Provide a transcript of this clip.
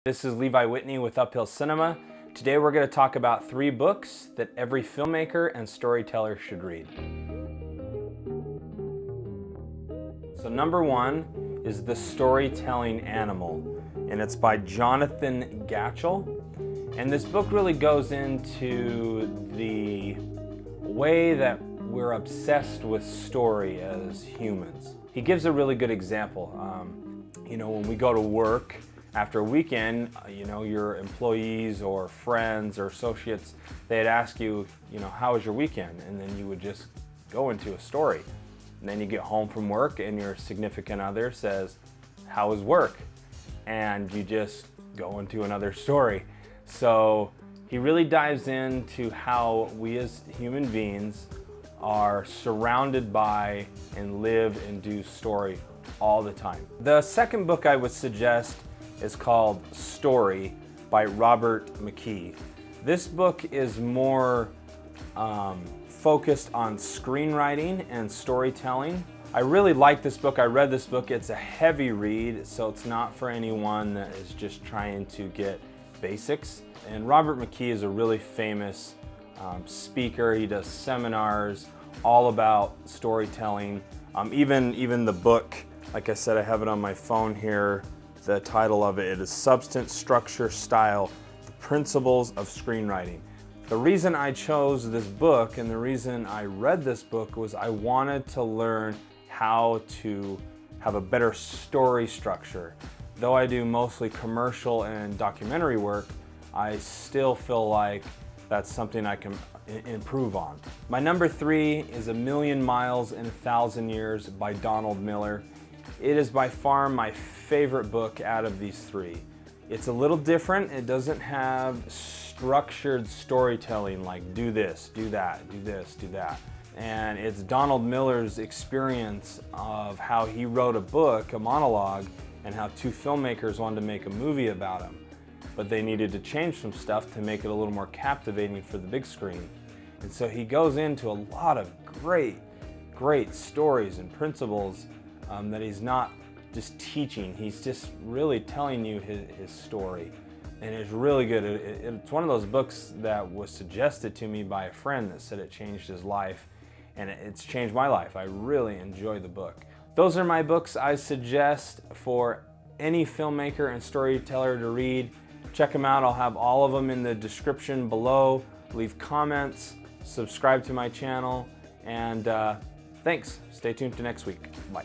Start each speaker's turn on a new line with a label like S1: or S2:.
S1: This is Levi Whitney with Uphill Cinema. Today we're going to talk about 3 books that every filmmaker and storyteller should read. So number 1 is The Storytelling Animal, and it's by Jonathan Gatchell. And this book really goes into the way that we're obsessed with story as humans. He gives a really good example. When we go to work, after a weekend, your employees or friends or associates, they'd ask you, how was your weekend? And then you would just go into a story. And then you get home from work and your significant other says, how was work? And you just go into another story. So he really dives into how we as human beings are surrounded by and live and do story all the time. The second book I would suggest is called Story by Robert McKee. This book is more focused on screenwriting and storytelling. I really like this book. I read this book. It's a heavy read, so it's not for anyone that is just trying to get basics. And Robert McKee is a really famous speaker. He does seminars all about storytelling. Even the book, like I said, I have it on my phone here. The title of it is Substance, Structure, Style, The Principles of Screenwriting. The reason I chose this book and the reason I read this book was I wanted to learn how to have a better story structure. Though I do mostly commercial and documentary work, I still feel like that's something I can improve on. My number 3 is A Million Miles in 1,000 Years by Donald Miller. It is by far my favorite book out of these 3. It's a little different. It doesn't have structured storytelling like do this, do that, do this, do that. And it's Donald Miller's experience of how he wrote a book, a monologue, and how 2 filmmakers wanted to make a movie about him. But they needed to change some stuff to make it a little more captivating for the big screen. And so he goes into a lot of great stories and principles that he's not just teaching, he's just really telling you his story. And it's really good. It's one of those books that was suggested to me by a friend that said it changed his life, and it's changed my life. I really enjoy the book. Those are my books I suggest for any filmmaker and storyteller to read. Check them out. I'll have all of them in the description below. Leave comments, subscribe to my channel, and thanks. Stay tuned to next week. Bye.